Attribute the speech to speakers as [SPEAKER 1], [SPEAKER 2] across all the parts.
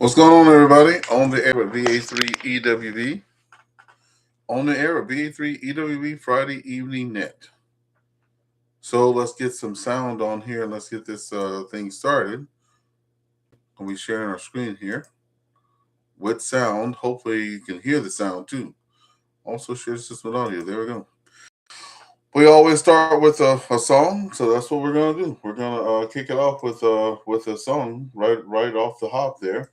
[SPEAKER 1] What's going on, everybody? On the air with VA3EWV. On the air with VA3EWV Friday Evening Net. So let's get some sound on here and let's get this thing started. I'll be sharing our screen here with sound. Hopefully you can hear the sound too. Also share this with audio. There we go. We always start with a song, so that's what we're gonna do. We're gonna kick it off with a song right off the hop there.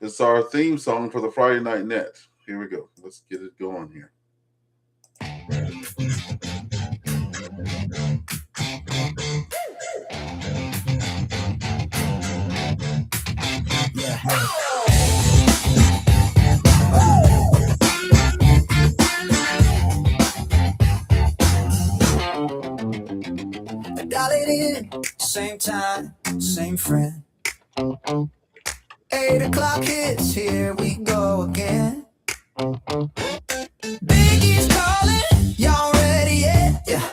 [SPEAKER 1] It's our theme song for the Friday Night Net. Here we go. Let's get it going here.
[SPEAKER 2] Dial it in, same time, same friend. 8 o'clock hits, here we go again. Biggie's calling, y'all ready yet? Yeah.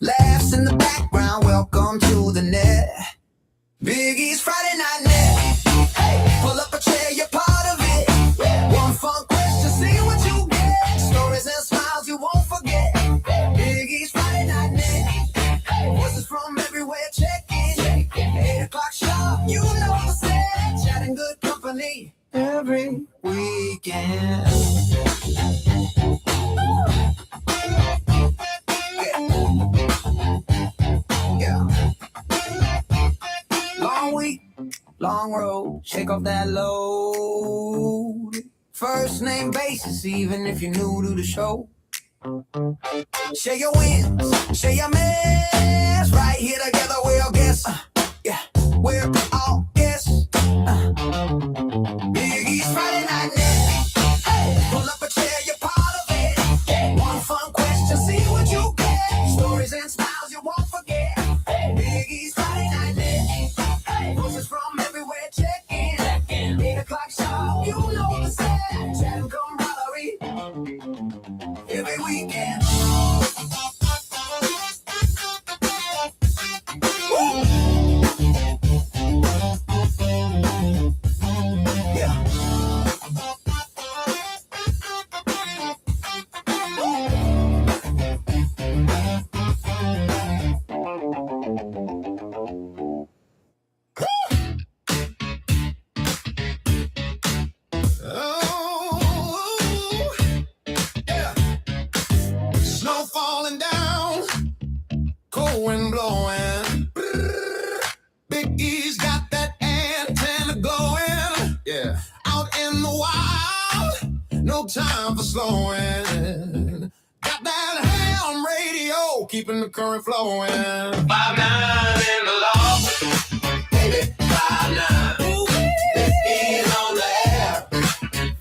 [SPEAKER 2] Laughs in the background, welcome to the net. Biggie's Friday Night Net. Hey, pull up a chair, you're part of it. One fun question, see what you get. Stories and smiles you won't forget. Biggie's Friday Night Net. Voices from everywhere, check in. 8 o'clock sharp, you know the set. Chatting good company every weekend. Yeah. Long week, long road, shake off that load. First name basis, even if you're new to the show. Share your wins, share your mess. Right here together, we're all guests. Yeah, we're all guests. Biggie's Friday Night Net. Hey, pull up a chair, you're part of it. One fun question, see what you get. Stories and smiles you won't forget. Biggie's Friday Night Net. Voices from everywhere, check in. 8 o'clock sharp, you know the set. Chat and camaraderie every weekend. Snow falling down, cold wind blowing. Big E's got that antenna glowing. Yeah, out in the wild, no time for slowing. Got that ham radio, keeping the current flowing. 5-9 in the law, baby, 5-9. Big E's on the air,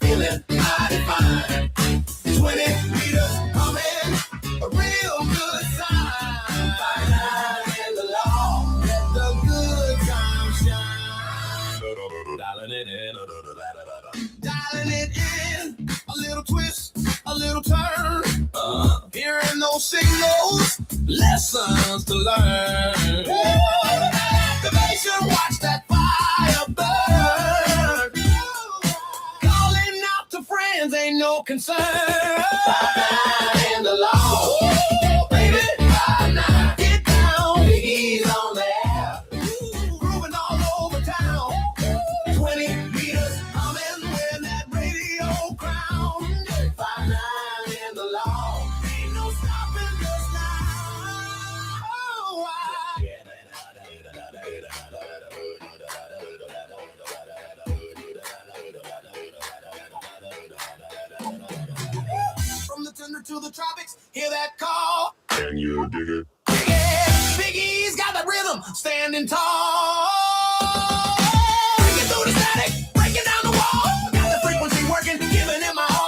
[SPEAKER 2] feeling mighty fine. 20 meters coming, a real good sign. 5-9 in the law, let the good times shine. Dialing it in, a little twist, a little turn. Hearing those signals, lessons to learn. Activation, watch that fire burn. Calling out to friends, ain't no concern. 5-9 in the law, baby, 5-9. Get down, Big E's on the air, grooving all over town. 20 meters coming with that radio crown. 5-9 in the law, ain't no stopping us now. From the tundra to the tropics, hear that call.
[SPEAKER 3] Can you dig it?
[SPEAKER 2] Yeah, Big E's got that rhythm, standing tall. Breaking through the static, breaking down the wall. Got the frequency working, giving it my all.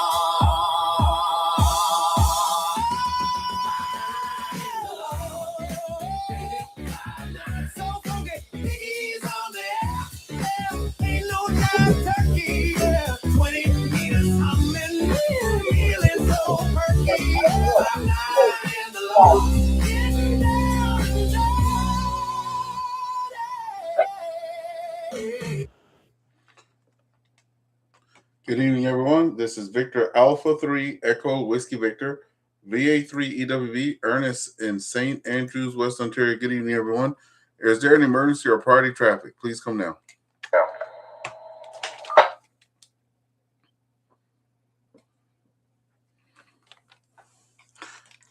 [SPEAKER 2] So funky, Big E's on there. Ain't no time turkey. 20 meters coming, feeling so perky. 5-9 in the law. Getting down and dirty.
[SPEAKER 1] Good evening, everyone. This is Victor Alpha 3 Echo Whiskey Victor, VA3EWV, Ernest in St. Andrews, West Ontario. Good evening, everyone. Is there an emergency or party traffic? Please come now.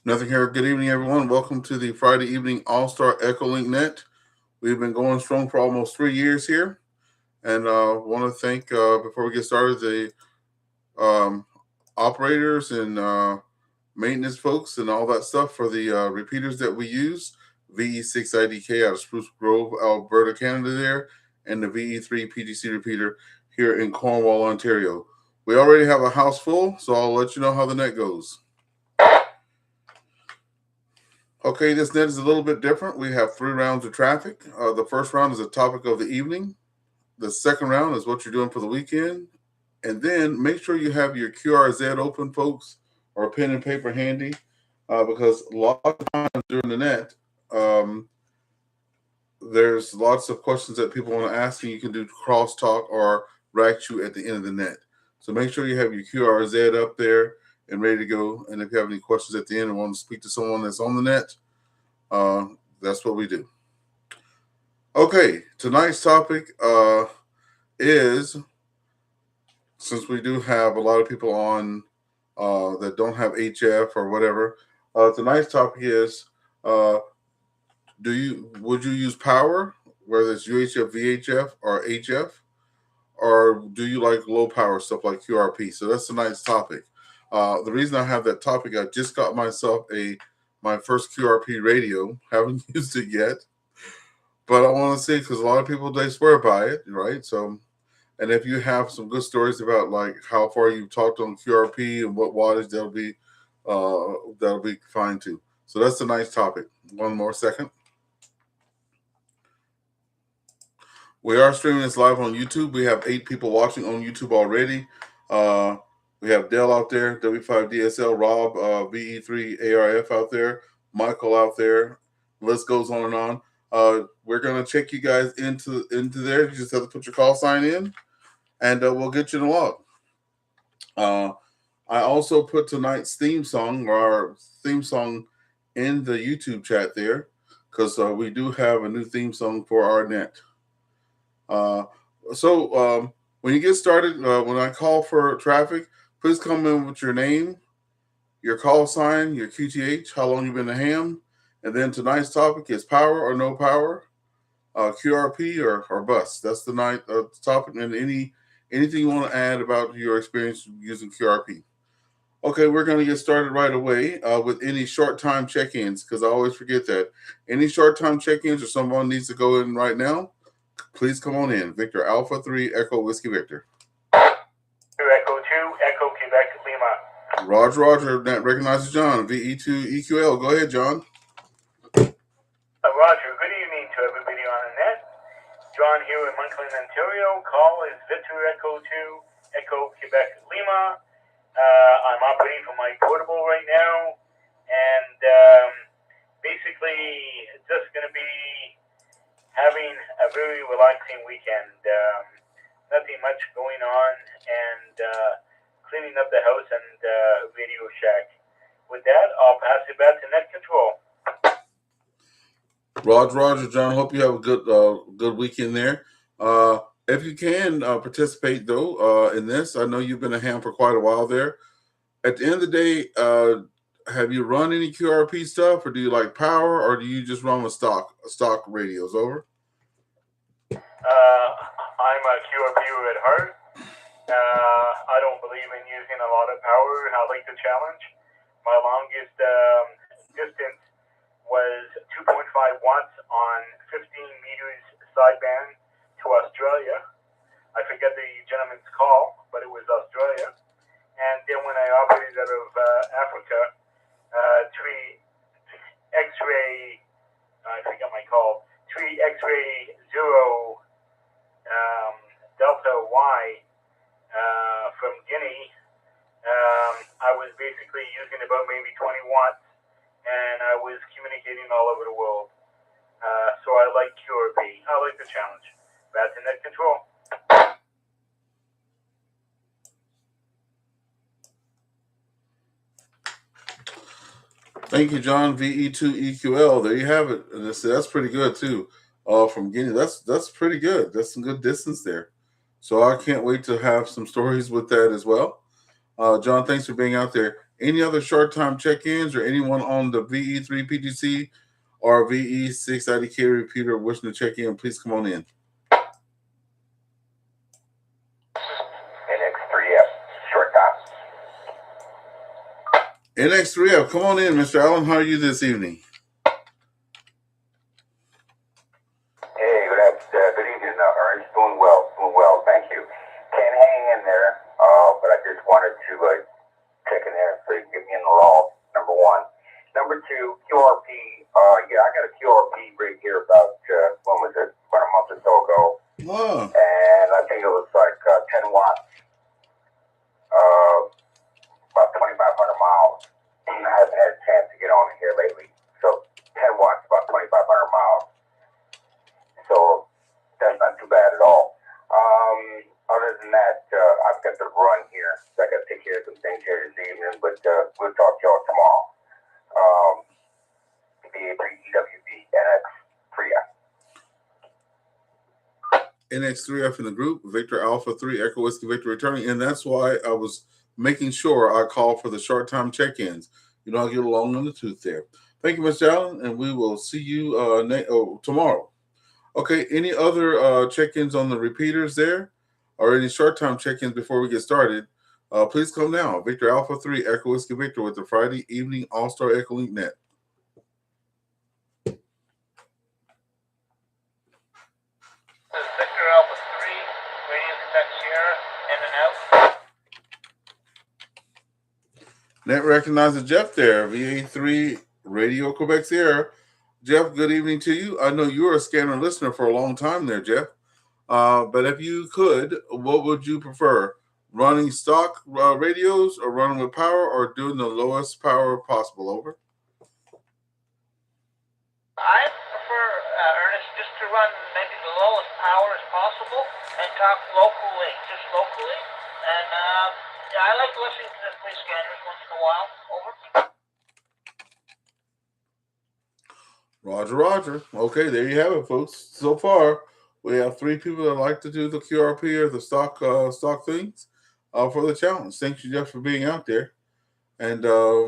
[SPEAKER 1] Nothing here. Good evening, everyone. Welcome to the Friday evening AllStar EchoLink Net. We've been going strong for almost 3 years here. And want to thank, before we get started, the operators and maintenance folks and all that stuff for the repeaters that we use. VE6IDK out of Spruce Grove, Alberta, Canada there, and the VE3 PGC repeater here in Cornwall, Ontario. We already have a house full, so I'll let you know how the net goes. Okay, this net is a little bit different. We have 3 rounds of traffic. The first round is a topic of the evening. The second round is what you're doing for the weekend. And then make sure you have your QRZ open, folks, or pen and paper handy, because a lot of times during the net, there's lots of questions that people want to ask, and you can do crosstalk or rack you at the end of the net. So make sure you have your QRZ up there and ready to go. And if you have any questions at the end and want to speak to someone that's on the net, that's what we do. Okay, tonight's topic is, since we do have a lot of people on that don't have HF or whatever, tonight's topic is, would you use power, whether it's UHF, VHF, or HF, or do you like low power stuff like QRP? So that's tonight's topic. The reason I have that topic, I just got myself my first QRP radio. Haven't used it yet, but I want to see, because a lot of people, they swear by it, right? So, and if you have some good stories about like how far you've talked on QRP and what wattage, that'll be fine too. So that's a nice topic. One more second. We are streaming this live on YouTube. We have 8 people watching on YouTube already. We have Dell out there, W5DSL, Rob, VE3ARF out there, Michael out there. The list goes on and on. We're gonna check you guys into there. You just have to put your call sign in, and we'll get you in the log. I also put tonight's theme song, or our theme song, in the YouTube chat there, because we do have a new theme song for our net. So when you get started, when I call for traffic, please come in with your name, your call sign, your QTH, how long you've been a ham, and then tonight's topic is power or no power, QRP or bust. That's the night topic, and anything you want to add about your experience using QRP. Okay, we're going to get started right away with any short time check-ins, because I always forget that. Any short time check-ins or someone needs to go in right now, please come on in. Victor Alpha 3 Echo Whiskey Victor.
[SPEAKER 3] Echo 2 Echo Quebec Lima.
[SPEAKER 1] Roger. That recognizes John. VE2EQL. Go ahead, John.
[SPEAKER 3] Roger. Good evening to everybody on the net. John here in Moncton, Ontario. Call is Victor Echo 2 Echo Quebec Lima. I'm operating from my portable right now, and basically just going to be having a very relaxing weekend. Nothing much going on, and cleaning up the house and Radio Shack. With that, I'll pass it back to Net Control.
[SPEAKER 1] Roger, John. Hope you have a good weekend there. If you can participate though in this, I know you've been a ham for quite a while there. At the end of the day, have you run any QRP stuff, or do you like power, or do you just run with stock radios? Over.
[SPEAKER 3] I'm a QRPer at heart. I don't believe in using a lot of power. I like the challenge. My longest distance was 2.5 watts on 15 meters sideband to Australia. I forget the gentleman's call, but it was Australia. And then when I operated out of Africa, 3 X-ray, I forget my call, 3 X-ray 0 Delta Y from Guinea, I was basically using about maybe 20 watts, and I was communicating all over the world. So I like QRP. I like the challenge. Back to Net Control.
[SPEAKER 1] Thank you, John. VE2EQL. There you have it. And that's pretty good too. From Guinea, that's pretty good. That's some good distance there. So I can't wait to have some stories with that as well. John, thanks for being out there. Any other short time check-ins or anyone on the VE3 PTC or VE6 IDK repeater wishing to check in, please come on in.
[SPEAKER 4] NX3F, short time.
[SPEAKER 1] NX3F, come on in, Mr. Allen. How are you this evening?
[SPEAKER 4] Hey, good evening, Ernst. Doing well, thank you. Can't hang in there, but I just wanted to check in there so you can get me in the law, number one. Number two, QRP. Yeah, I got a QRP right here about, when was it? About a month or so ago.
[SPEAKER 1] Oh.
[SPEAKER 4] And I think it was like 10 watts, about 2,500 miles. I haven't had a chance to get on here lately. So 10 watts, about 2,500 miles. So that's not too bad at all. Other than that, I've got to run here. So I got to take care of some things here this evening, but we'll talk to y'all tomorrow. VA3EWV-L.
[SPEAKER 1] NX3F in the group, Victor Alpha 3, Echo Whiskey Victor returning. And that's why I was making sure I call for the short time check-ins. You know, I'll get along on the tooth there. Thank you, Mr. Allen, and we will see you tomorrow. Okay, any other check-ins on the repeaters there? Or any short time check-ins before we get started? Please come now. Victor Alpha 3, Echo Whiskey Victor with the Friday evening AllStar EchoLink net.
[SPEAKER 3] Victor Alpha 3, Radio Quebec Sierra, in and out.
[SPEAKER 1] Net recognizes Jeff there, VA3 Radio Quebec Sierra. Jeff, good evening to you. I know you were a scanner listener for a long time there, Jeff. But if you could, what would you prefer? Running stock radios or running with power or doing the lowest power possible? Over.
[SPEAKER 3] I prefer, Ernest, just to run maybe the lowest power as possible and talk locally, just locally. And yeah, I like listening to the police scanners once in a while. Over.
[SPEAKER 1] Roger, Roger. Okay, there you have it, folks. So far, we have 3 people that like to do the QRP or the stock things for the challenge. Thank you, Jeff, for being out there. And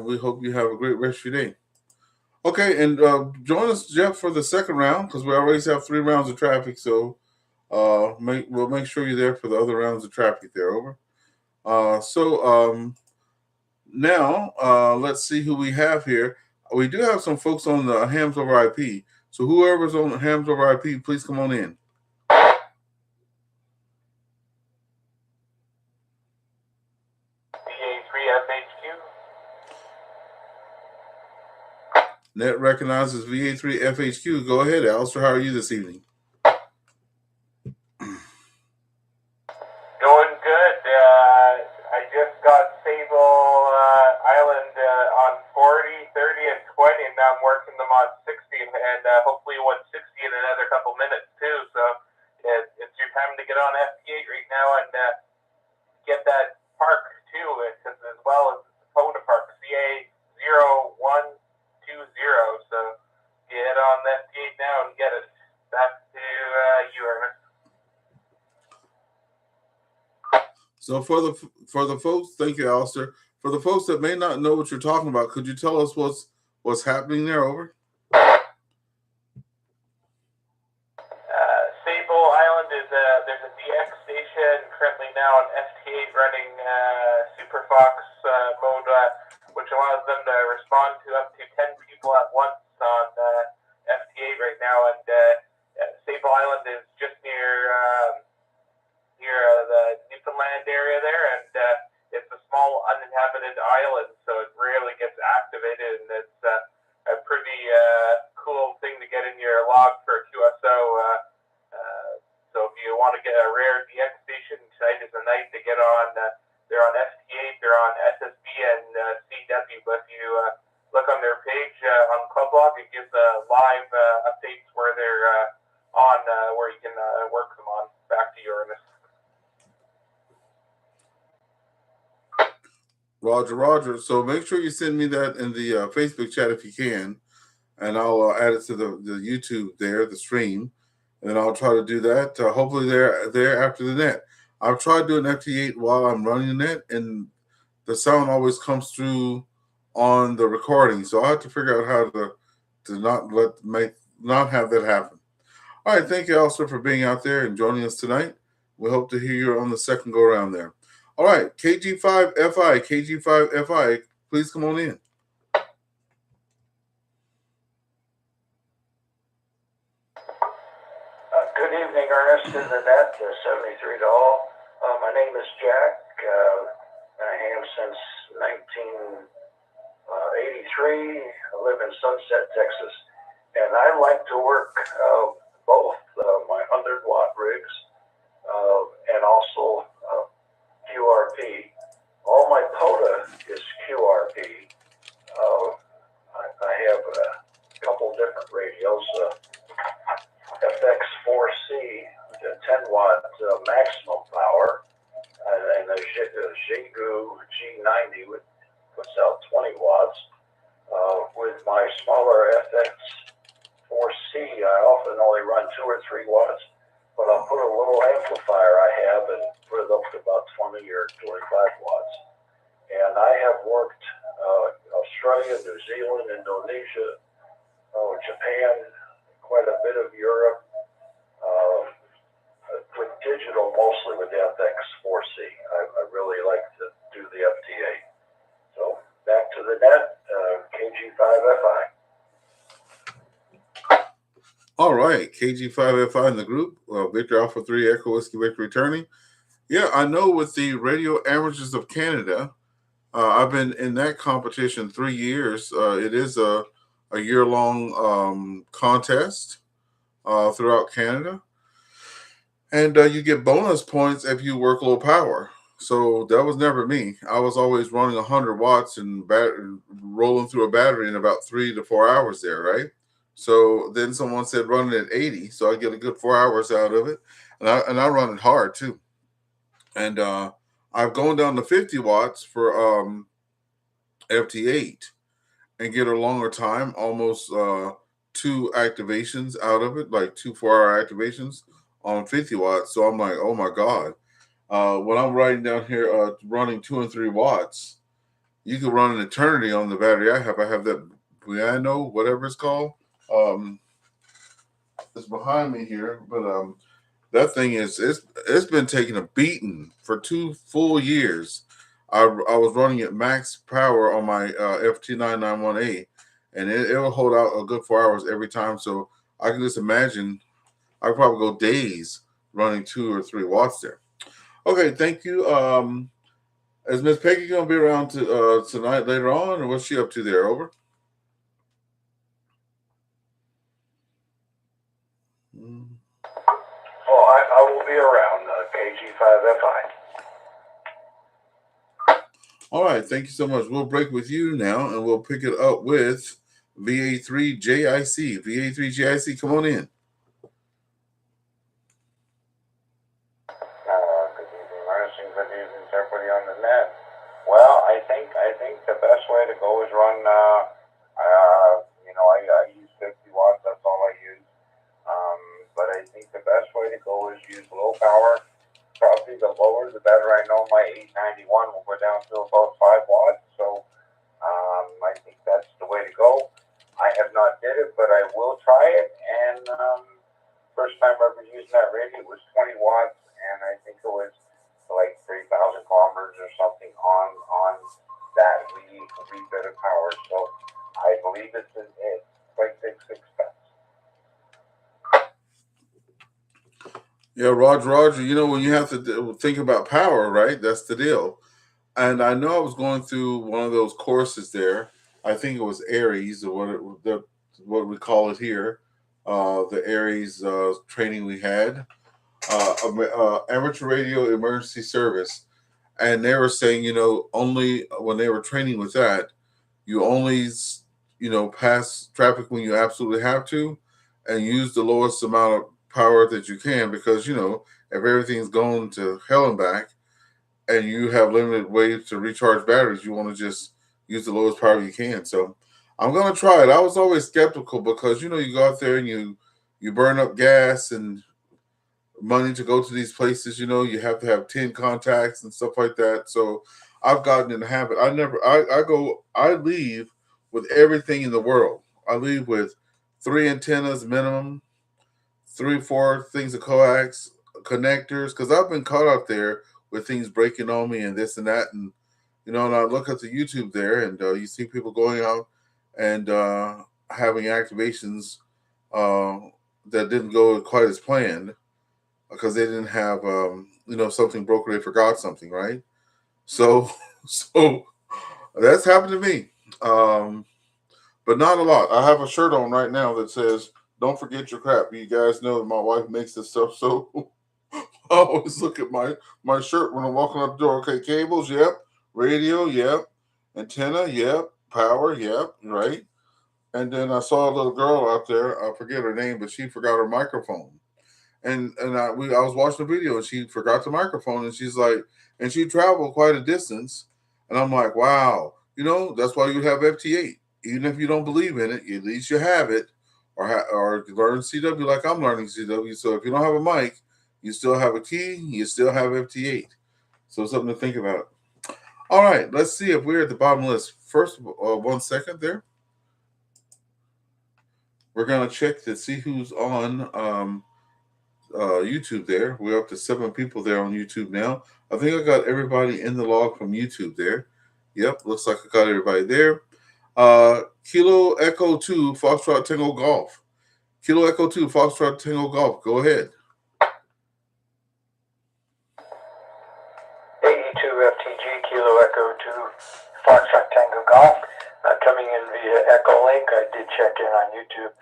[SPEAKER 1] we hope you have a great rest of your day. Okay, and join us, Jeff, for the second round because we always have 3 rounds of traffic. So we'll make sure you're there for the other rounds of traffic there. Over. Now let's see who we have here. We do have some folks on the Hams over IP. So whoever's on Hams over IP, please come on in.
[SPEAKER 3] VA3FHQ.
[SPEAKER 1] Net recognizes VA3FHQ. Go ahead, AllStar. How are you this evening?
[SPEAKER 5] Doing good. I just got Sable Island on 40, 30, and 20, and now I'm working them on 60, and hopefully 160 in another couple minutes too. So it's your time to get on FT8 right now and get that park too, as well as the Pona Park, CA0120. So get on FT8 now and get it. Back to you, Ernest.
[SPEAKER 1] So for the folks, thank you, Alistair. For the folks that may not know what you're talking about, could you tell us what's happening there? Over.
[SPEAKER 5] Sable Island is there's a DX station currently now on FT8 running Superfox mode, which allows them to respond to up to 10 people at once on FT8 right now. And Sable Island is just near the Newfoundland area there, and it's a small uninhabited island, so it rarely gets activated, and it's a pretty cool thing to get in your log for a QSO. So if you want to get a rare DX station, tonight is the night to get on. They're on FT8, they're on SSB and CW, but if you look on their page on Club Log, it gives live updates where they're on, where you can work them on. Back to you, Ernest.
[SPEAKER 1] Roger, Roger. So make sure you send me that in the Facebook chat if you can, and I'll add it to the YouTube there, the stream, and then I'll try to do that. Hopefully they're after the net. I've tried doing FT8 while I'm running the net, and the sound always comes through on the recording. So I have to figure out how to not have that happen. All right, thank you, AllStar, for being out there and joining us tonight. We hope to hear you on the second go around there. All right, KG5FI, please come on in.
[SPEAKER 6] Good evening, Ernest, in the net, 73 to all. My name is Jack. I have since 1983. I live in Sunset, Texas. And I like to work both my 100-watt rigs and also QRP. All my POTA is QRP. I have a couple different radios. FX4C, 10-watt maximum power, and the Xiegu G90 puts out 20 watts. With my smaller FX4C, I often only run 2 or 3 watts, but I'll put a little amplifier I have and put it up to about 20 or 25 watts. And I have worked Australia, New Zealand, Indonesia, Japan, quite a bit of Europe, with digital, mostly with the FX4C. I really like to do the FTA. So back to the net, KG5FI.
[SPEAKER 1] All right, KG5FI in the group. Victor Alpha 3 Echo Whiskey Victor returning. Yeah, I know with the Radio Amateurs of Canada, I've been in that competition 3 years. It is a year-long contest throughout Canada. And you get bonus points if you work low power. So that was never me. I was always running 100 watts and rolling through a battery in about 3 to 4 hours there, right? So then someone said run it at 80, so I get a good 4 hours out of it. And I run it hard too. And I've gone down to 50 watts for FT8 and get a longer time, almost 2 activations out of it, like 2 4-hour activations on 50 watts. So I'm like, oh my God. When I'm writing down here running 2 and 3 watts, you can run an eternity on the battery I have. I have that piano, whatever it's called. It's behind me here, but that thing it's been taking a beating for 2 full years. I was running at max power on my FT991A, and it will hold out a good 4 hours every time. So I can just imagine I could probably go days running 2 or 3 watts there. Okay, thank you. Is Miss Peggy going to be around tonight later on, or what's she up to there? Over.
[SPEAKER 6] Oh, I will be around, KG5FI.
[SPEAKER 1] All right, thank you so much. We'll break with you now, and we'll pick it up with VA3JIC. VA3JIC, come on in.
[SPEAKER 6] Good evening, Ernest, and good evening to everybody on the net. Well, I think the best way to go is run. I use 50 watts. That's all I use. But I think the best way to go is use low power. Probably the lower the better. I know my 891 will go down to about 5 watts. So I think that's the way to go. I have not did it, but I will try it. And first time I ever used that radio was 20 watts, and I think it was like 3,000 kilometers or something on that wee bit of power. So I believe it's like 6 cents.
[SPEAKER 1] Yeah, Roger, you know, when you have to think about power, right? That's the deal. And I know I was going through one of those courses there. I think it was Aries, or what we call it here, the Aries training we had, amateur radio emergency service. And they were saying, you know, only when they were training with that, you only, pass traffic when you absolutely have to, and use the lowest amount of power that you can, because, if everything's going to hell and back, and you have limited ways to recharge batteries, you want to just use the lowest power you can. So I'm gonna try it. I was always skeptical because you go out there and you burn up gas and money to go to these places. You have to have 10 contacts and stuff like that. So I've gotten in the habit. I leave with everything in the world. I leave with 3 antennas minimum, 3, 4 things of coax, connectors, because I've been caught out there with things breaking on me and this and that. And I look at the YouTube there and you see people going out and having activations that didn't go quite as planned because they didn't have something broke or they forgot something, right? So so that's happened to me, but not a lot. I have a shirt on right now that says "Don't forget your crap." You guys know that my wife makes this stuff, so I always look at my shirt when I'm walking out the door. Okay, cables, yep. Radio, yep. Antenna, yep. Power, yep. Right. And then I saw a little girl out there. I forget her name, but she forgot her microphone. I was watching the video and she forgot the microphone and she's like, and she traveled quite a distance, and I'm like, wow, that's why you have FT8. Even if you don't believe in it, at least you have it, or learn CW like I'm learning CW. So if you don't have a mic, you still have a key, you still have FT8. So something to think about. All right, let's see if we're at the bottom list. First, 1 second there. We're gonna check to see who's on YouTube there. We're up to 7 people there on YouTube now. I think I got everybody in the log from YouTube there. Yep, looks like I got everybody there. Kilo Echo 2 Foxtrot Tango Golf. Kilo Echo 2 Foxtrot Tango Golf. Go ahead.
[SPEAKER 7] AE2FTG Kilo Echo 2 Foxtrot Tango Golf. Coming in via EchoLink. I did check in on YouTube.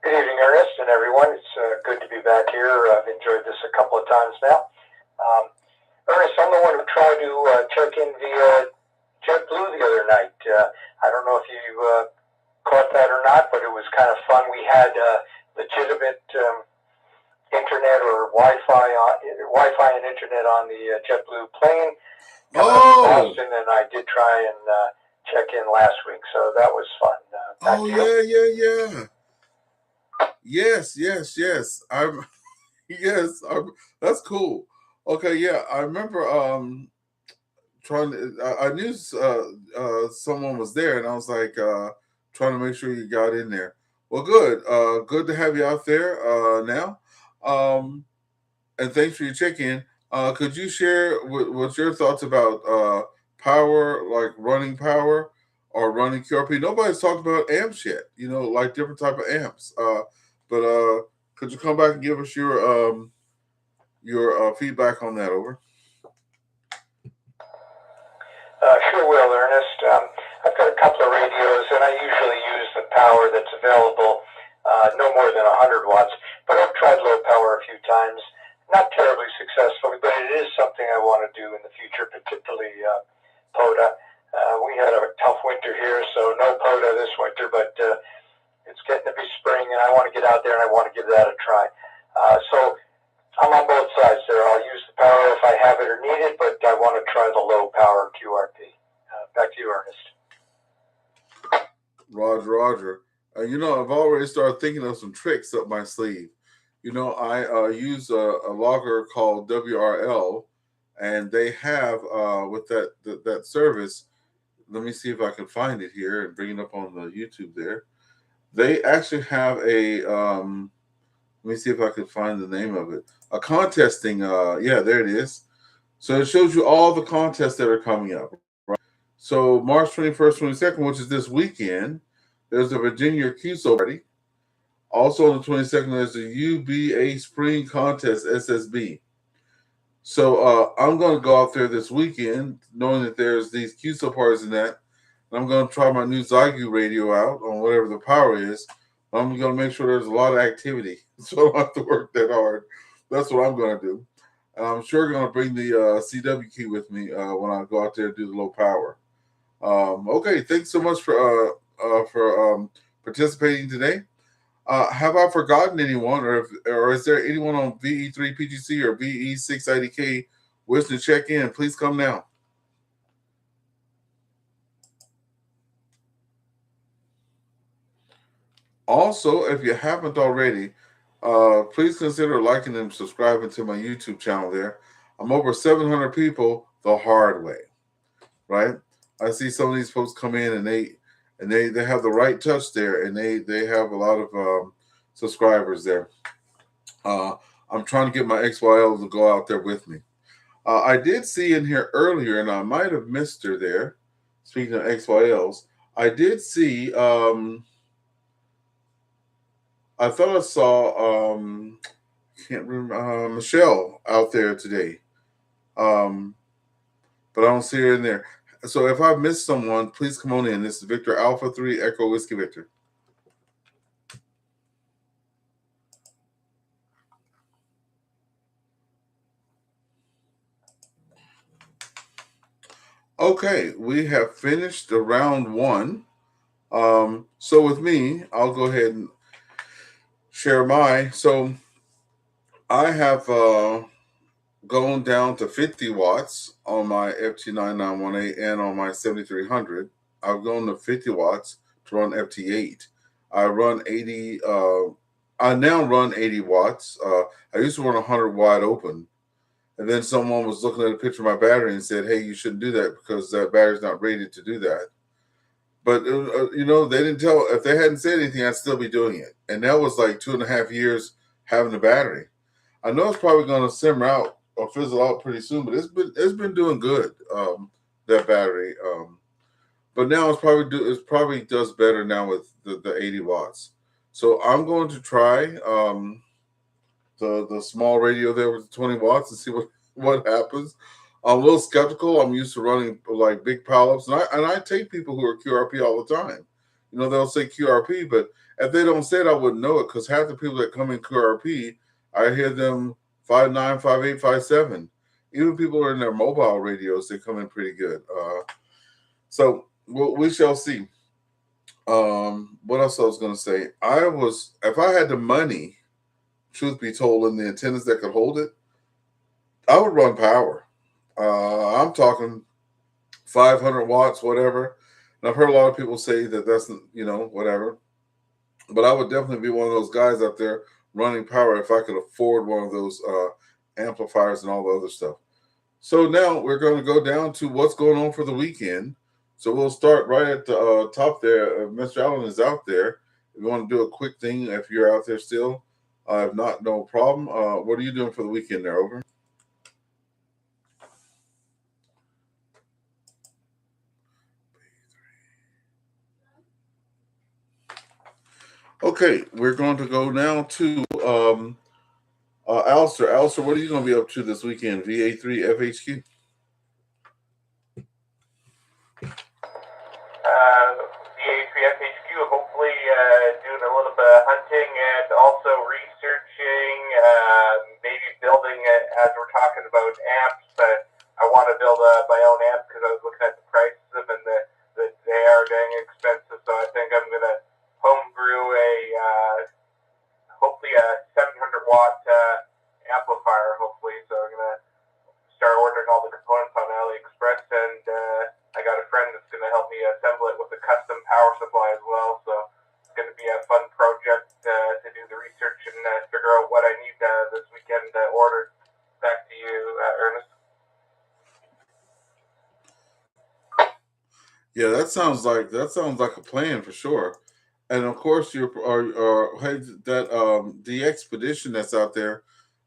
[SPEAKER 7] Good evening, Ernest, and everyone. It's good to be back here. I've enjoyed this a couple of times now. Ernest, I'm the one who tried to check in via JetBlue the other night. I don't know if you caught that or not, but it was kind of fun. We had legitimate internet or Wi-Fi and internet on the JetBlue plane. Boston, and I did try and check in last week, so that was fun.
[SPEAKER 1] Yeah. Yes. That's cool. Okay, yeah, I remember I knew someone was there, and I was like trying to make sure you got in there. Well, good to have you out there now, and thanks for your check-in. Could you share what's your thoughts about power, like running power or running QRP? Nobody's talked about amps yet, like different type of amps. But could you come back and give us your feedback on that? Over.
[SPEAKER 7] Sure will, Ernest. I've got a couple of radios, and I usually use the power that's available, no more than 100 watts. But I've tried low power a few times. Not terribly successfully, but it is something I want to do in the future, particularly POTA. We had a tough winter here, so no POTA this winter, but it's getting to be spring, and I want to get out there and I want to give that a try. So I'm on both sides there. I'll use the power if I have it or need it, but I want to try the low power QRP. Back to you, Ernest.
[SPEAKER 1] Roger. I've already started thinking of some tricks up my sleeve. I use a logger called WRL, and they have with that service. Let me see if I can find it here and bring it up on the YouTube there. They actually have a let me see if I can find the name of it. A contesting. Yeah, there it is. So it shows you all the contests that are coming up. Right? So March 21st, 22nd, which is this weekend, there's the Virginia QSO party. Also on the 22nd, there's the UBA Spring Contest SSB. So I'm going to go out there this weekend, knowing that there's these QSO parties and that. And I'm going to try my new Zygu radio out on whatever the power is. I'm going to make sure there's a lot of activity, so I don't have to work that hard. That's what I'm going to do. And I'm sure going to bring the CW key with me when I go out there and do the low power. Okay, thanks so much for participating today. Have I forgotten anyone, or is there anyone on VE3 PGC or VE680K wishing to check in, please come now. Also, if you haven't already, please consider liking and subscribing to my YouTube channel there. I'm over 700 people the hard way, right? I see some of these folks come in and they have the right touch there, and they have a lot of subscribers there. I'm trying to get my XYL to go out there with me. I did see in here earlier, and I might have missed her there. Speaking of XYLs, I did see. I thought I saw can't remember Michelle out there today, but I don't see her in there. So if I missed someone, please come on in. This is Victor Alpha 3 Echo Whiskey Victor. Okay, we have finished the round one. So with me, I'll go ahead and share my. So I have gone down to 50 watts on my FT9918 and on my 7300. I've gone to 50 watts to run FT8. I run 80. I now run 80 watts. I used to run 100 wide open. And then someone was looking at a picture of my battery and said, hey, you shouldn't do that because that battery's not rated to do that. But, they didn't tell. If they hadn't said anything, I'd still be doing it. And that was like 2.5 years having the battery. I know it's probably going to simmer out or fizzle out pretty soon, but it's been doing good, that battery. But now it probably does better now with the 80 watts. So I'm going to try the small radio there with the 20 watts and see what happens. I'm a little skeptical. I'm used to running like big pileups, and I take people who are QRP all the time. They'll say QRP, but if they don't say it, I wouldn't know it because half the people that come in QRP, I hear them 5.9, 5.8, 5.7. Even people who are in their mobile radios, they come in pretty good. So we shall see. What else I was going to say? If I had the money, truth be told, and the antennas that could hold it, I would run power. I'm talking 500 watts, whatever. And I've heard a lot of people say that that's, whatever. But I would definitely be one of those guys out there running power if I could afford one of those amplifiers and all the other stuff. So now we're going to go down to what's going on for the weekend. So we'll start right at the top there. Mr. Allen is out there. If you want to do a quick thing, if you're out there still, if not, no problem. What are you doing for the weekend there, over? Okay, we're going to go now to AllStar. AllStar, what are you going to be up to this weekend? VA3FHQ?
[SPEAKER 5] VA3FHQ, hopefully doing a little bit of hunting and also researching, maybe building, as we're talking about amps. I want to build my own amp because I was looking at the prices of them, and they are dang expensive. So I think I'm going to homebrew hopefully a 700 watt amplifier, hopefully. So I'm going to start ordering all the components on AliExpress, and I got a friend that's going to help me assemble it with a custom power supply as well. So it's going to be a fun project to do the research and figure out what I need this weekend to order. Back to you, Ernest.
[SPEAKER 1] Yeah, that sounds like a plan for sure. And of course, the expedition that's out there.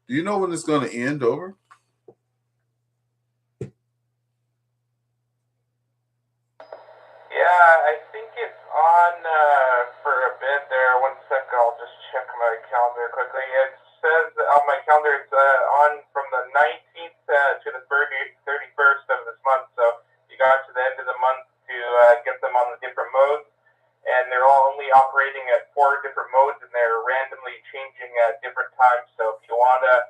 [SPEAKER 1] Do you know when it's going to end, over?
[SPEAKER 5] Yeah, I think it's on for a bit there. 1 sec, I'll just check my calendar quickly. It says on my calendar it's on from the 19th to the 31st of this month. So you got to the end of the month to get them on the different modes. And they're all only operating at 4 different modes, and they're randomly changing at different times. So if you want to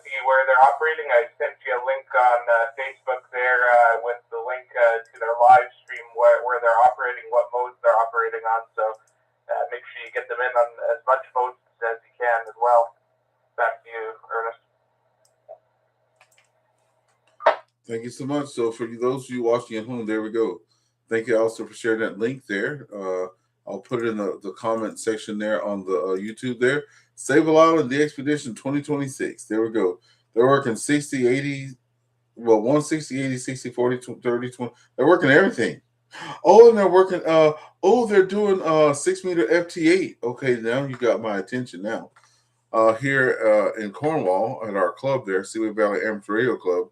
[SPEAKER 5] see where they're operating, I sent you a link on Facebook there with the link to their live stream where they're operating, what modes they're operating on. So make sure you get them in on as much modes as you can as well. Back to you, Ernest.
[SPEAKER 1] Thank you so much. So for those of you watching at home, there we go. Thank you also for sharing that link there. I'll put it in the comment section there on the YouTube there. Sable Island, the Expedition 2026. There we go. They're working 60, 80, well, 160, 80, 60, 40, 30, 20. They're working everything. Oh, and they're working, they're doing 6-meter FT8. Okay, now you got my attention now. Here in Cornwall at our club there, Seaway Valley Amateur Radio Club,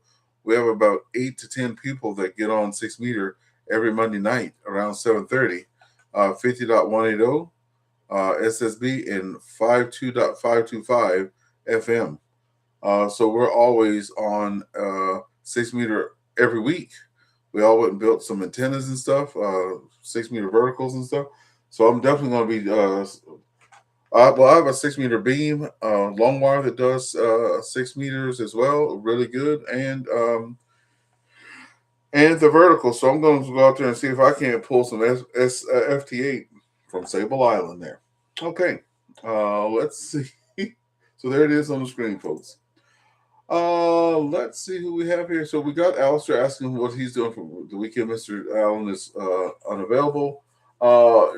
[SPEAKER 1] we have about 8 to 10 people that get on 6-meter every Monday night around 7:30. 50.180 SSB and 52.525 FM. So we're always on 6-meter every week. We all went and built some antennas and stuff, 6-meter verticals and stuff. So I'm definitely going to be I have a 6-meter beam, long wire that does 6 meters as well, really good, and the vertical. So I'm going to go out there and see if I can't pull some FT8 from Sable Island there. Okay, let's see. So there it is on the screen, folks. Let's see who we have here. So we got AllStar asking what he's doing for the weekend. Mr. Allen is unavailable.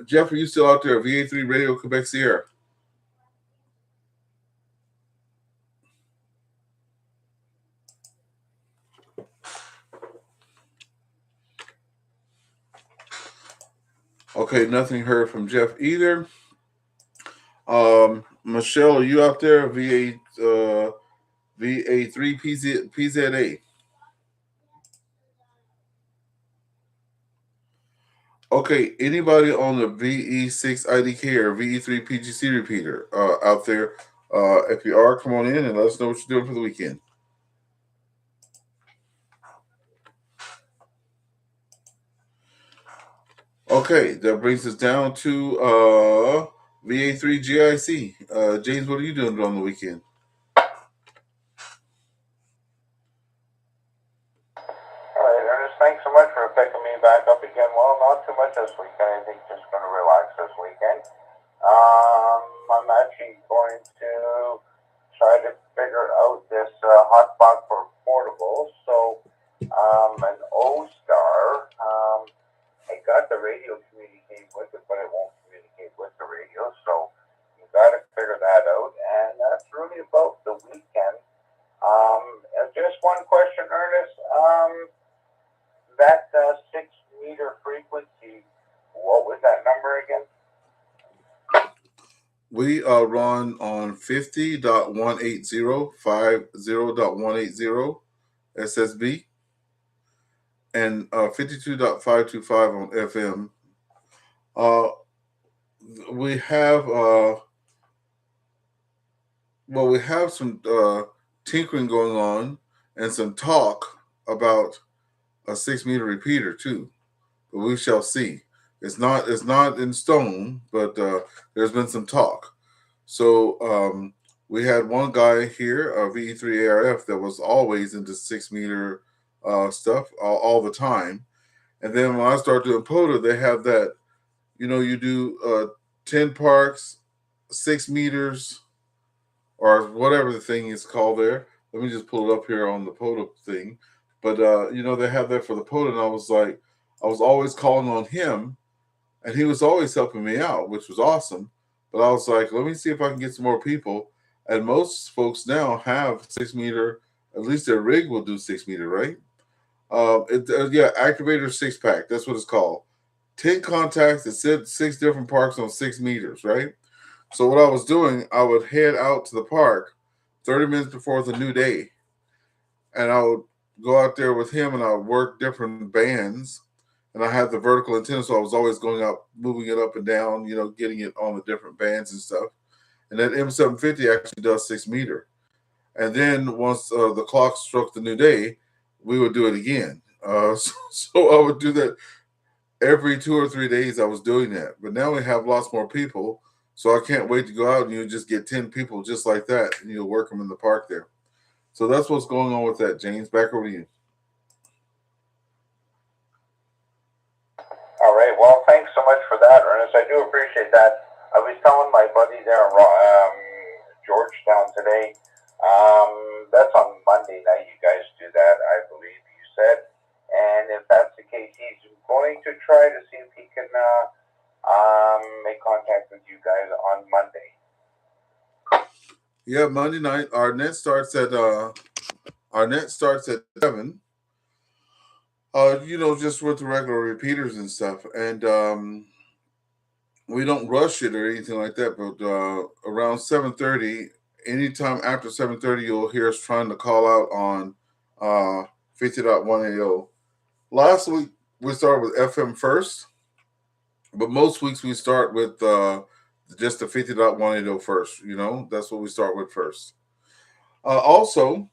[SPEAKER 1] Jeff, are you still out there? VA3 Radio Quebec Sierra. Okay, nothing heard from Jeff either. Michelle, are you out there? VA3PZA. Okay, anybody on the VE6 IDK or VE3 PGC repeater out there? If you are, come on in and let us know what you're doing for the weekend. Okay, that brings us down to VA3 GIC. James, what are you doing on the weekend?
[SPEAKER 6] All right, Ernest, thanks so much for picking me back up again. Well, not too much this weekend. I think just going to relax this weekend. I'm actually going to try to figure out this hotspot for portables. So, an AllStar. I got the radio communicating with it, but it won't communicate with the radio. So you got to figure that out. And that's really about the weekend. Just one question, Ernest. That 6-meter frequency, what was that number again?
[SPEAKER 1] We run on 50.180, 50.180 SSB, and 52.525 on FM. We have some tinkering going on and some talk about a 6-meter repeater too, but we shall see. It's not in stone, but there's been some talk. So we had one guy here, VE3ARF, that was always into 6-meter stuff all the time. And then when I started doing POTA, they have that, you do 10 parks, 6 meters, or whatever the thing is called there. Let me just pull it up here on the POTA thing. But, they have that for the POTA, and I was always calling on him, and he was always helping me out, which was awesome. But I was like, let me see if I can get some more people. And most folks now have 6-meter, at least their rig will do 6-meter, right? Activator 6-pack, that's what it's called. 10 contacts that said 6 different parks on 6 meters, right? So what I was doing, I would head out to the park 30 minutes before the new day, and I would go out there with him, and I would work different bands. And I had the vertical antenna, so I was always going up, moving it up and down, getting it on the different bands and stuff. And that M750 actually does 6-meter. And then once the clock struck the new day, we would do it again. So I would do that every 2 or 3 days. I was doing that. But now we have lots more people, so I can't wait to go out and you just get 10 people just like that, and you'll work them in the park there. So that's what's going on with that, James. Back over to you.
[SPEAKER 6] All right. Well, thanks so much for that, Ernest. I do appreciate that. I was telling my buddy there in Georgetown today. That's on Monday night. You guys do that, I believe you
[SPEAKER 1] Yeah, Monday night. Our net starts at 7. Just with the regular repeaters and stuff. And we don't rush it or anything like that, but around 7:30, anytime after 7:30, you'll hear us trying to call out on 50.180. Last week we started with FM first, but most weeks we start with just the 50.180 first. That's what we start with first. Also,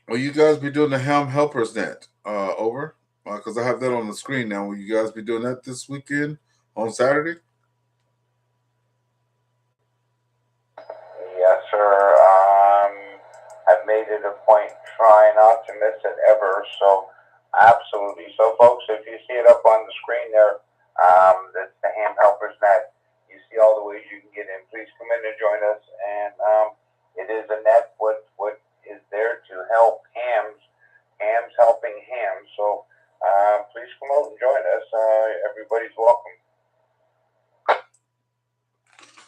[SPEAKER 1] will you guys be doing the Ham Helpers Net? Over, because I have that on the screen now. Will you guys be doing that this weekend on Saturday?
[SPEAKER 6] Yes, sir. I've made it a point try not to miss it ever. So, absolutely. So, folks, if you see it up on the screen there, that's the Ham Helpers Net. You see all the ways you can get in. Please come in and join us. And it is a net. What is there to help hams helping hams. So, please come out and join us. Everybody's welcome.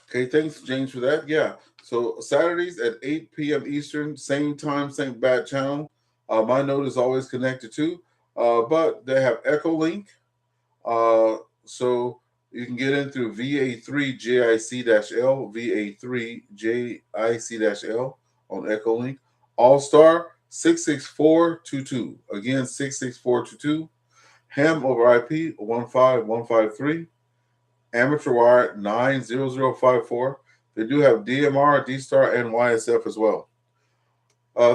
[SPEAKER 1] Okay, thanks, James, for that. Yeah. So Saturdays at 8 p.m. Eastern, same time, same bat channel. My node is always connected to, but they have EchoLink. So you can get in through VA3JIC-L, VA3JIC-L on EchoLink. AllStar 66422. Again, 66422. Ham over IP 15153. Amateur wire 90054. They do have DMR, D-Star, and YSF as well.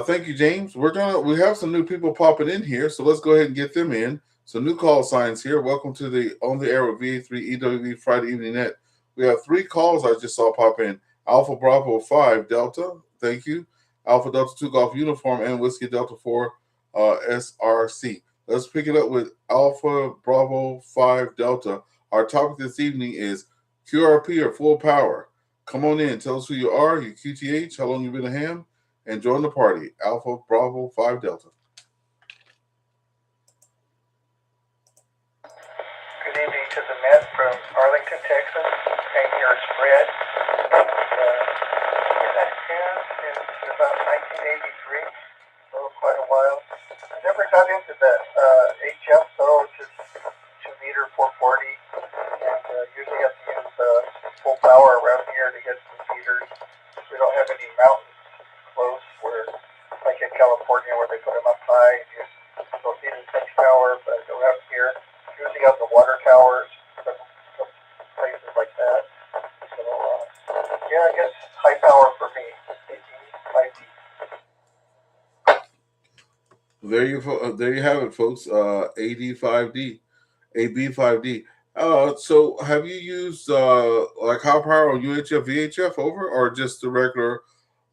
[SPEAKER 1] Thank you, James. We have some new people popping in here, so let's go ahead and get them in. So new call signs here. Welcome to the On the Air with VA3EWV Friday Evening Net. We have 3 calls I just saw pop in. Alpha Bravo 5 Delta, thank you. Alpha Delta 2 Golf Uniform and Whiskey Delta 4 SRC. Let's pick it up with Alpha Bravo 5 Delta. Our topic this evening is QRP or full power. Come on in. Tell us who you are, your QTH, how long you've been a ham, and join the party. Alpha Bravo 5 Delta.
[SPEAKER 7] Good evening to the net from Arlington, Texas. Name here is Fred. Been a ham since about 1983, so quite a while. I never got into the HF though, just 2-meter 440, and usually have to use full power around here to get some feeders. We don't have any mountains close where, like in California, where they put them up high and you don't need as much power, but around here, usually out the water towers, some places like that. So, yeah, I guess high power for me, 5D.
[SPEAKER 1] There you have it, folks. AD5D, AB5D. So have you used like high power on UHF, VHF over, or just the regular?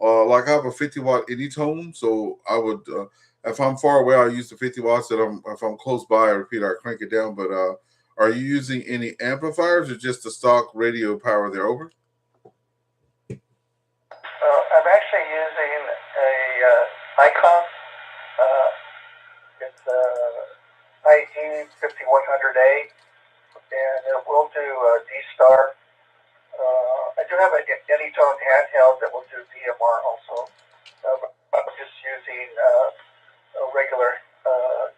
[SPEAKER 1] Like I have a 50-watt Anytone, so I would, if I'm far away, I use the 50 watts. If I'm close by, I crank it down. But are you using any amplifiers or just the stock radio power there over?
[SPEAKER 7] I'm actually using a Icon. It's ID 5100A, and it will do D-Star. I do have an Anytone handheld that will do DMR also. I'm just using a regular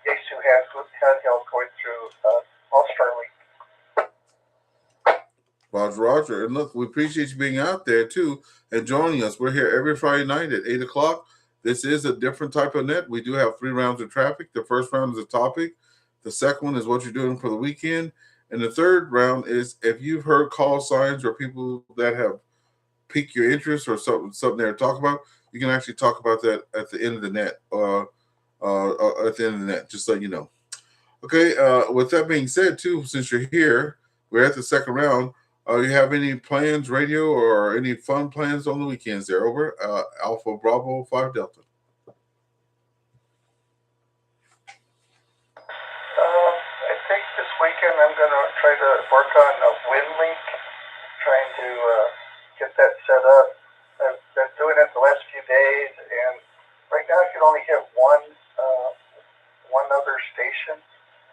[SPEAKER 7] Yaesu handheld going through AllStar Node.
[SPEAKER 1] Roger. And look, we appreciate you being out there too and joining us. We're here every Friday night at 8 o'clock. This is a different type of net. We do have 3 rounds of traffic. The first round is a topic. The second one is what you're doing for the weekend. And the third round is if you've heard call signs or people that have piqued your interest or something there to talk about, you can actually talk about that at the end of the net. At the end of the net, just so you know. Okay, with that being said, too, since you're here, we're at the second round. You have any plans, radio, or any fun plans on the weekends there? Over. Alpha Bravo 5 Delta.
[SPEAKER 7] I think this weekend I'm going to try to work on a WinLink, trying to get that set up. I've been doing it the last few days, and right now I can only hit one other station.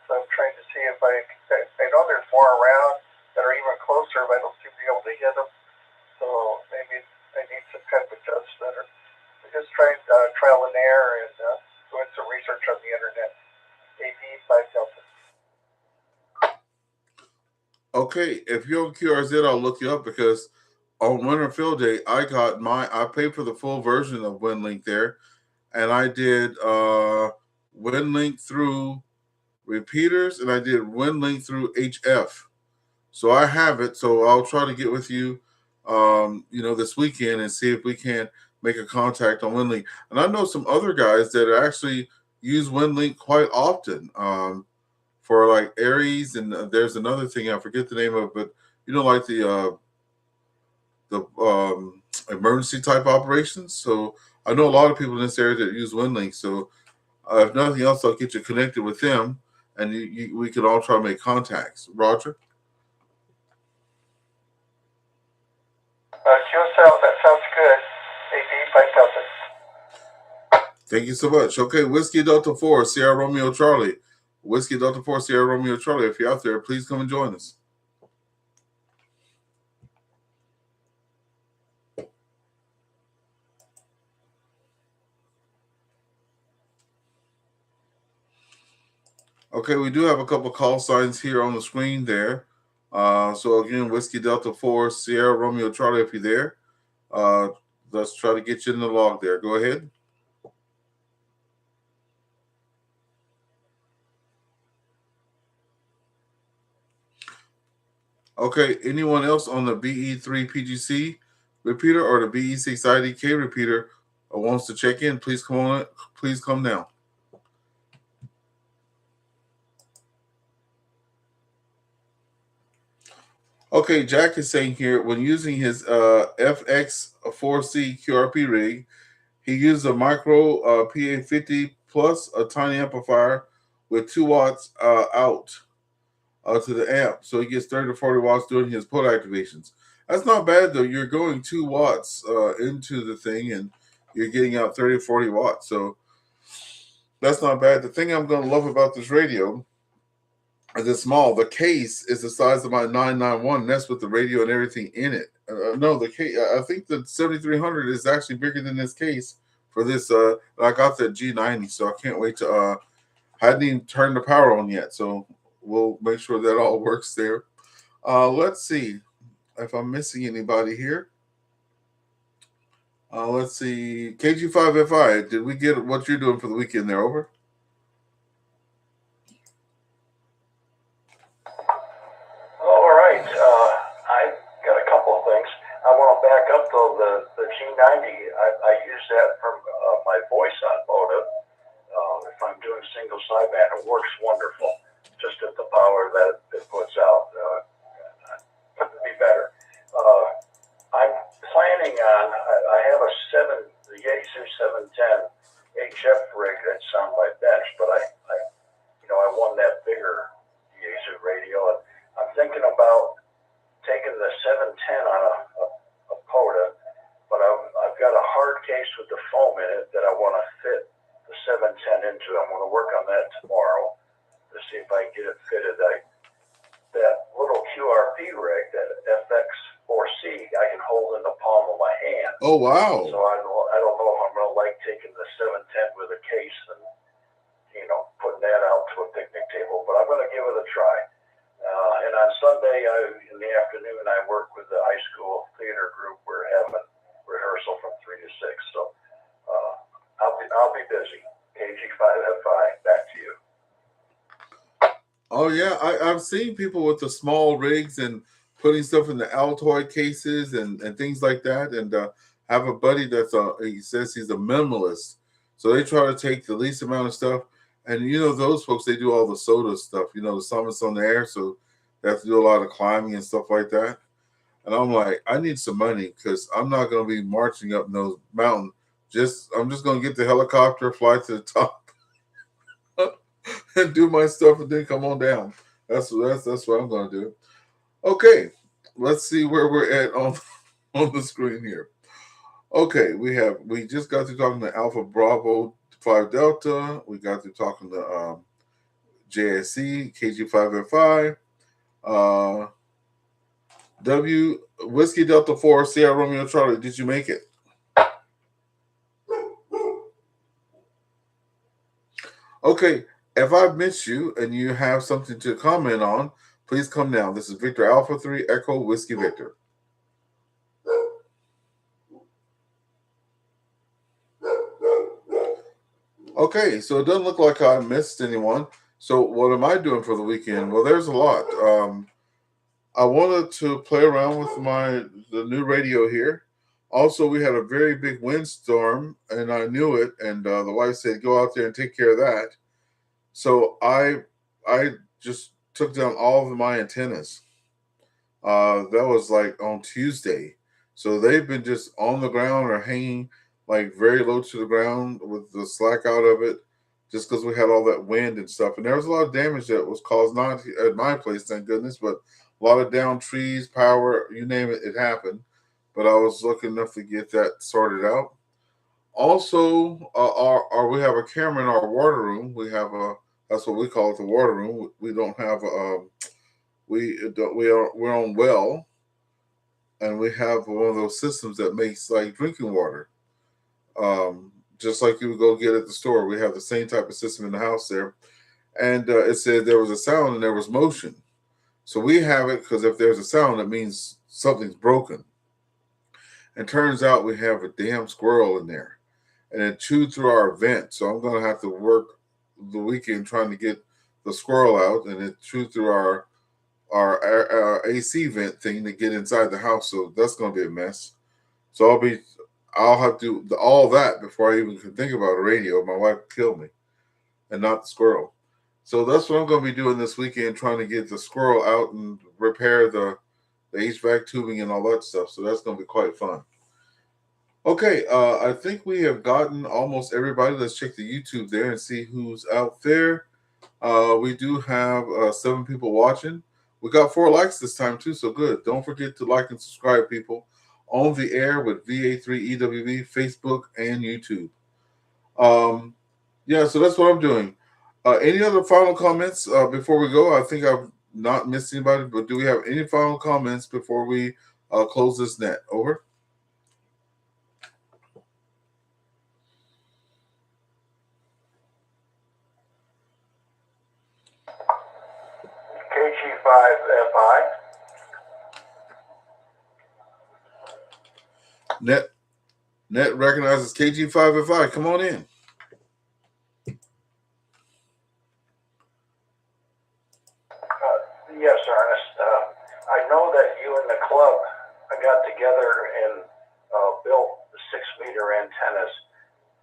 [SPEAKER 7] So I'm trying to see if I know there's more around that are even closer, but I don't seem to be able to hit them. So maybe I need some kind of adjust
[SPEAKER 1] Okay, if you're on QRZ, I'll look you up because on Winter Field Day, I paid for the full version of WinLink there, and I did WinLink through repeaters, and I did WinLink through HF. So I have it. So I'll try to get with you, this weekend and see if we can make a contact on WinLink. And I know some other guys that actually use WinLink quite often for like Aries, and there's another thing I forget the name of, but like the emergency type operations. So I know a lot of people in this area that use WinLink. So if nothing else, I'll get you connected with them, and we can all try to make contacts. Roger.
[SPEAKER 7] QSL, that sounds good. AP 5000.
[SPEAKER 1] Thank you so much. Okay, Whiskey Delta 4, Sierra Romeo Charlie. Whiskey Delta 4, Sierra Romeo Charlie. If you're out there, please come and join us. Okay, we do have a couple call signs here on the screen there. So again, Whiskey Delta 4, Sierra Romeo Charlie, if you're there. Let's try to get you in the log there. Go ahead. Okay, anyone else on the BE3 PGC repeater or the BE6 IDK repeater wants to check in, please come on. Please come down. Okay, Jack is saying here, when using his FX4C QRP rig, he used a micro PA50 plus a tiny amplifier with 2 watts out to the amp. So he gets 30 to 40 watts doing his put activations. That's not bad, though. You're going 2 watts into the thing, and you're getting out 30 to 40 watts. So that's not bad. The thing I'm going to love about this radio is it's small. The case is the size of my 991. That's with the radio and everything in it. No, the case. I think the 7300 is actually bigger than this case for this. I got that G90, so I can't wait to. I hadn't even turned the power on yet, so we'll make sure that all works there. Let's see if I'm missing anybody here. Let's see. KG5FI, did we get what you're doing for the weekend there? Over.
[SPEAKER 7] All right. I got a couple of things. I want to back up, though, the G90. I use that from my voice on motive. If I'm doing single sideband, it works wonderful. Just at the power that it puts out. Couldn't be better. I'm planning on, I have the Yaesu 710 HF rig that's on my bench, but I won that bigger Yaesu radio, and I'm thinking about taking the 710 on a POTA, but I've got a hard case with the foam in it that I want to fit the 710 into. I'm going to work on that tomorrow to see if I can get it fitted. That little QRP rig, that FX4C, I can hold in the palm of my hand.
[SPEAKER 1] Oh, wow.
[SPEAKER 7] So I don't know if I'm going to like taking the 710 with a case and, putting that out to a picnic table, but I'm going to give it a try. And on Sunday, in the afternoon, I work with the high school theater group. We're having rehearsal from 3 to 6. So I'll be busy. KG5FI, back to you.
[SPEAKER 1] Oh yeah, I've seen people with the small rigs and putting stuff in the Altoid cases and things like that. And have a buddy he says he's a minimalist, so they try to take the least amount of stuff. And those folks, they do all the soda stuff. The summits on the air, so they have to do a lot of climbing and stuff like that. And I'm like, I need some money because I'm not going to be marching up those mountains. I'm just going to get the helicopter, fly to the top, and do my stuff, and then come on down. That's what I'm going to do. Okay, let's see where we're at on the screen here. Okay, we just got to talking to Alpha Bravo 5 Delta. We got to talking to JSC KG5FI. W Whiskey Delta 4 Sierra Romeo Charlie. Did you make it? Okay, if I've missed you and you have something to comment on, Please come now. This is Victor Alpha 3 Echo Whiskey Victor. Okay, so it doesn't look like I missed anyone. So what am I doing for the weekend? Well, there's a lot. I wanted to play around with the new radio here. Also, we had a very big windstorm, and I knew it. And the wife said, "Go out there and take care of that." So I just took down all of my antennas. That was like on Tuesday. So they've been just on the ground or hanging like very low to the ground with the slack out of it, just because we had all that wind and stuff. And there was a lot of damage that was caused, not at my place, thank goodness, but a lot of down trees, power, you name it, it happened. But I was lucky enough to get that sorted out. Also, we have a camera in our water room. We have that's what we call it, the water room. We don't have we're on well, and we have one of those systems that makes like drinking water, just like you would go get at the store. We have the same type of system in the house there, and it said there was a sound and there was motion. So we have it because if there's a sound, it means something's broken. And turns out we have a damn squirrel in there, and it chewed through our vent. So I'm going to have to work the weekend trying to get the squirrel out, and it chewed through our AC vent thing to get inside the house. So that's going to be a mess. So I'll have to do all that before I even can think about a radio. My wife killed me, and not the squirrel. So that's what I'm going to be doing this weekend, trying to get the squirrel out and repair the HVAC tubing and all that stuff. So that's going to be quite fun. Okay, I think we have gotten almost everybody. Let's check the YouTube there and see who's out there. We do have 7 people watching. We got 4 likes this time too, so good. Don't forget to like and subscribe, people. On the air with VA3EWV, Facebook, and YouTube. Yeah, so that's what I'm doing. Any other final comments before we go? I think I've not missed anybody, but do we have any final comments before we close this net? Over.
[SPEAKER 7] KG5FI.
[SPEAKER 1] Net recognizes KG5FI. Come on in.
[SPEAKER 7] Yes, Ernest. I know that you and the club got together and built 6-meter antennas.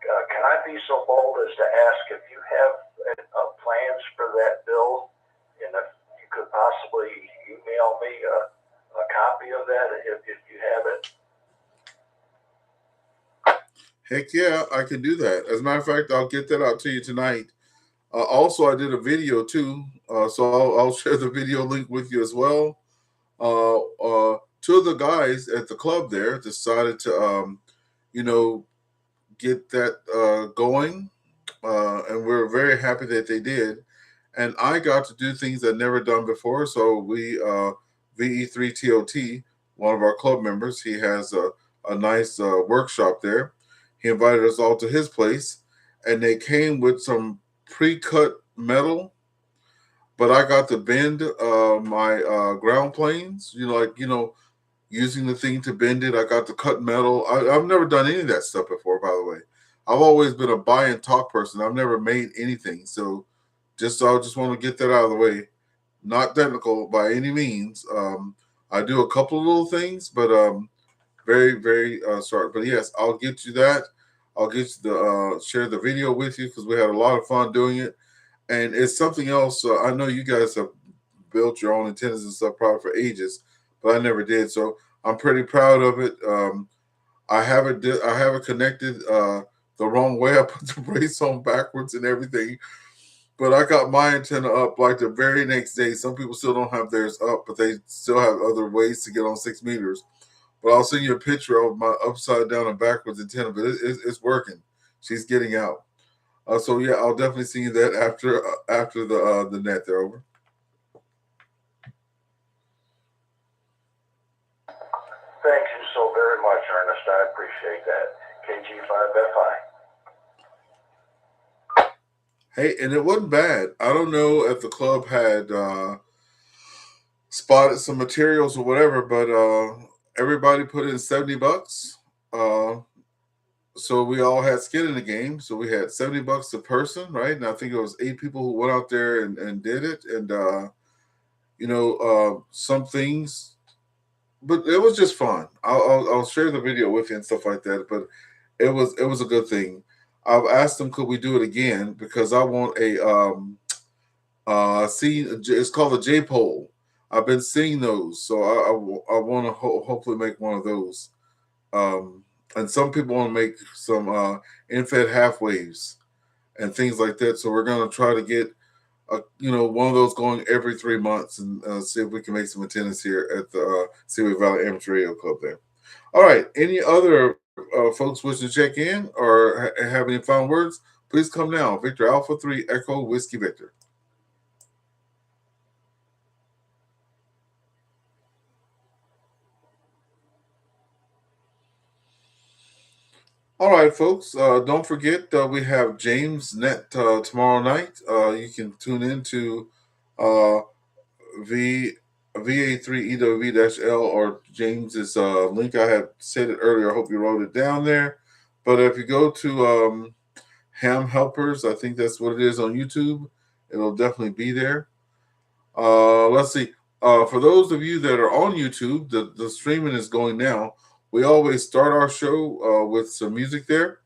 [SPEAKER 7] Can I be so bold as to ask if you have plans for that build, and if you could possibly email me a copy of that if you have it?
[SPEAKER 1] Heck yeah, I can do that. As a matter of fact, I'll get that out to you tonight. Also, I did a video too, so I'll share the video link with you as well. 2 of the guys at the club there decided to, get that going, and we're very happy that they did. And I got to do things I'd never done before. So we, VE3TOT, one of our club members, he has a nice workshop there. He invited us all to his place, and they came with some pre-cut metal, but I got to bend my ground planes, using the thing to bend it. I got to cut metal. I've never done any of that stuff before, by the way. I've always been a buy and talk person. I've never made anything. So I just want to get that out of the way. Not technical by any means. I do a couple of little things, but very, very sorry. But yes, I'll get you that. I'll get you share the video with you because we had a lot of fun doing it. And it's something else. I know you guys have built your own antennas and stuff probably for ages, but I never did. So I'm pretty proud of it. I have it connected the wrong way. I put the brace on backwards and everything. But I got my antenna up like the very next day. Some people still don't have theirs up, but they still have other ways to get on 6 meters. But I'll send you a picture of my upside down and backwards antenna. But it's working. She's getting out. So yeah, I'll definitely see you that after the net. They're over.
[SPEAKER 7] Thank you so very much, Ernest. I appreciate that. KG5FI.
[SPEAKER 1] Hey, and it wasn't bad. I don't know if the club had spotted some materials or whatever, but everybody put in $70. So we all had skin in the game. So we had $70 a person, right? And I think it was 8 people who went out there and did it. And some things, but it was just fun. I'll share the video with you and stuff like that. But it was a good thing. I've asked them, could we do it again? Because I want it's called a J pole. I've been seeing those, so I want to hopefully make one of those. And some people want to make some in-fed half waves and things like that. So we're going to try to get one of those going every 3 months and see if we can make some attendance here at the Seaway Valley Amateur Radio Club there. All right. Any other folks wishing to check in or have any final words? Please come now. Victor Alpha 3 Echo Whiskey Victor. All right, folks. Don't forget we have James Net tomorrow night. You can tune in to VA3EWV-L or James's link. I had said it earlier. I hope you wrote it down there. But if you go to Ham Helpers, I think that's what it is on YouTube. It'll definitely be there. Let's see. For those of you that are on YouTube, the streaming is going now. We always start our show with some music there.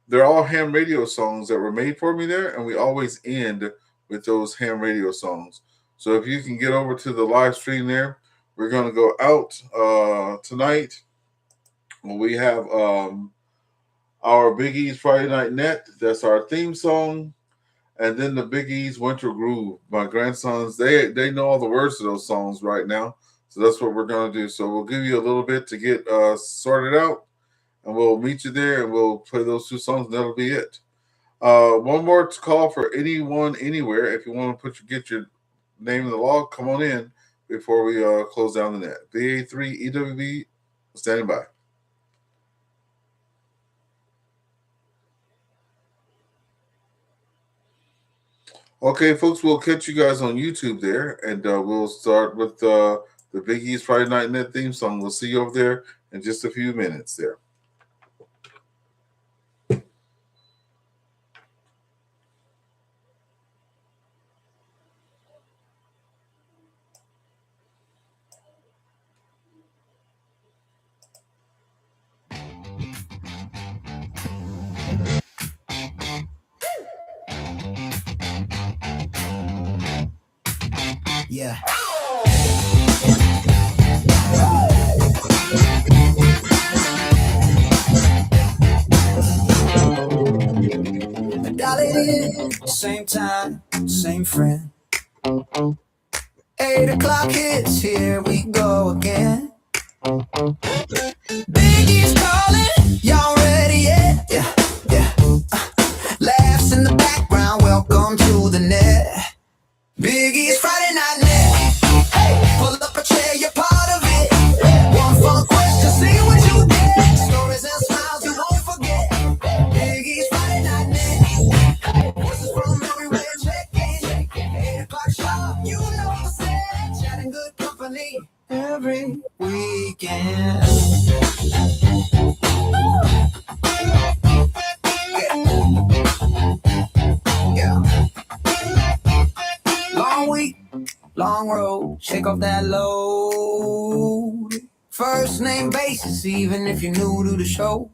[SPEAKER 1] They're all ham radio songs that were made for me there, and we always end with those ham radio songs. So if you can get over to the live stream there, we're going to go out tonight. We have our Big E's Friday Night Net. That's our theme song. And then the Big E's Winter Groove. My grandsons, they know all the words to those songs right now. So that's what we're going to do. So we'll give you a little bit to get sorted out. And we'll meet you there and we'll play those 2 songs. And that'll be it. One more call for anyone, anywhere. If you want to get your name in the log, come on in before we close down the net. VA3EWV, standing by. Okay, folks, we'll catch you guys on YouTube there, and we'll start with the Big E's Friday Night Net theme song. We'll see you over there in just a few minutes there.
[SPEAKER 2] Yeah. Darling, same time, same friend. 8 o'clock hits, here we go again. Biggie's calling, y'all ready yet? Yeah. Laughs in the background, welcome to the net. Biggie's Friday Night Net. Hey, pull up a chair, you're part of it. One fun question, see what you get. Stories and smiles you won't forget. Biggie's Friday Night Net. Voices from everywhere, check in. 8 o'clock sharp, you know the set. Chatting good company every weekend. Yeah. Long week, long road, shake off that load. First name basis, even if you're new to the show.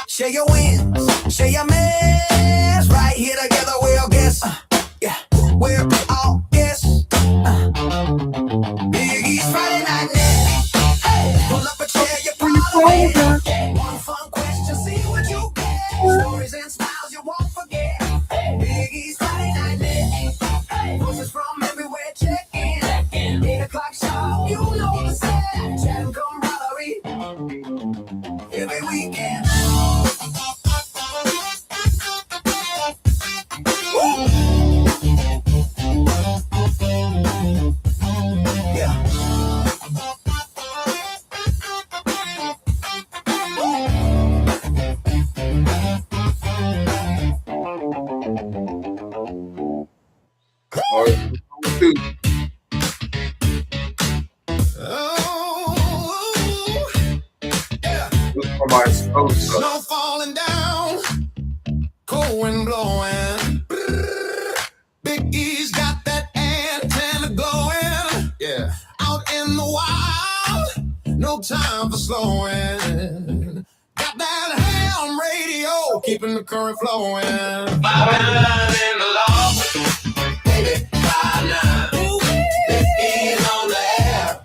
[SPEAKER 2] Share your wins, share your mess. Right here together, we're all guests. Yeah, we're all guests. Big E's Friday Night Net. Hey, pull up a chair, you're part of it. One fun question, see what you get. Stories and smiles you won't forget. Big E's Friday Night Net. Voices from everywhere, check in. 8 o'clock sharp, you know the set. Chat and camaraderie every weekend. Yeah.
[SPEAKER 1] All right. my snow stuff.
[SPEAKER 2] Snow falling down, cold wind blowing. Big E's got that antenna glowing. Yeah, out in the wild, no time for slowing. Got that ham radio, keeping the current flowing. 5-9 in the law, baby, 5-9. Big E's on the air,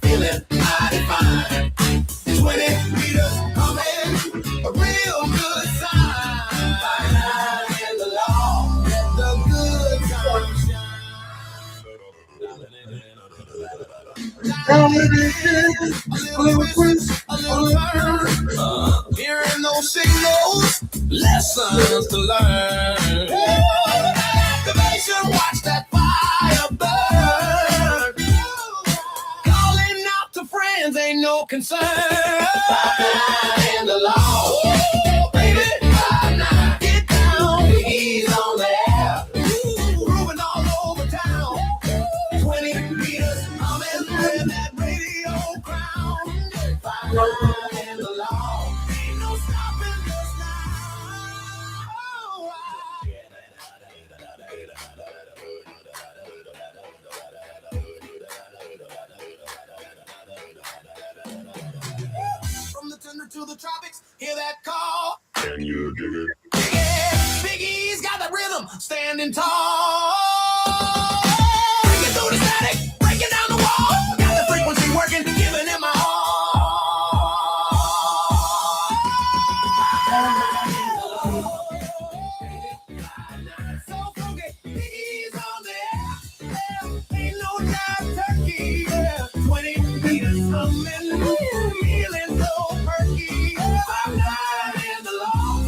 [SPEAKER 2] feeling mighty fine. 20 meters coming, a real good sign. 5-9 in the law, let the good times shine. A little twist, a little turn. Hearing those signals, lessons to learn. Activation, watch that fire burn. Calling out to friends, ain't no concern. 5-9 in the law, baby, 5-9. Get down, Biggie on the air. Moving all over town. 20 meters, I'm in that radio crown. 5-9 in the law, ain't no stopping us now. From the tundra to the tropics, hear that call.
[SPEAKER 1] Can you dig it?
[SPEAKER 2] Yeah, Big E's got that rhythm, standing tall. Breaking through the static, breaking down the wall. Got the frequency working, giving it my all. So funky, Big E's on there. Ain't no jive turkey. 20 meters coming, feeling so perky. 5-9 in the law.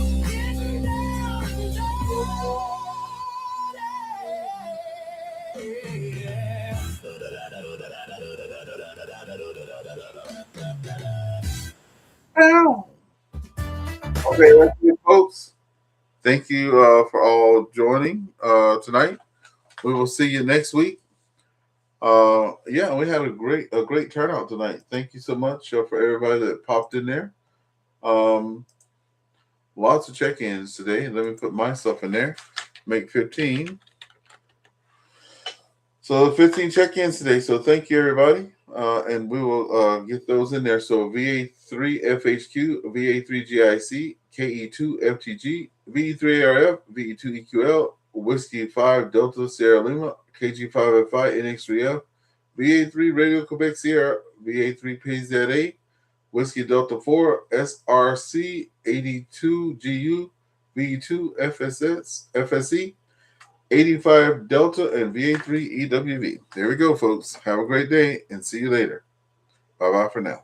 [SPEAKER 1] Okay, that's it, folks. Thank you for all joining tonight. We will see you next week. Yeah, we had a great turnout tonight. Thank you so much for everybody that popped in there. Lots of check-ins today. Let me put myself in there. Make 15. So 15 check-ins today. So thank you, everybody. And we will get those in there. So VA3FHQ, VA3GIC, KE2FTG, VE3ARF, VE2EQL, Whiskey 5 Delta Sierra Lima, KG5FI, NX3F, VA3 Radio Quebec Sierra, VA3 PZA, Whiskey Delta 4, SRC 82GU, VE2 FSE, 85 Delta, and VA3EWV. There we go, folks. Have a great day and see you later. Bye-bye for now.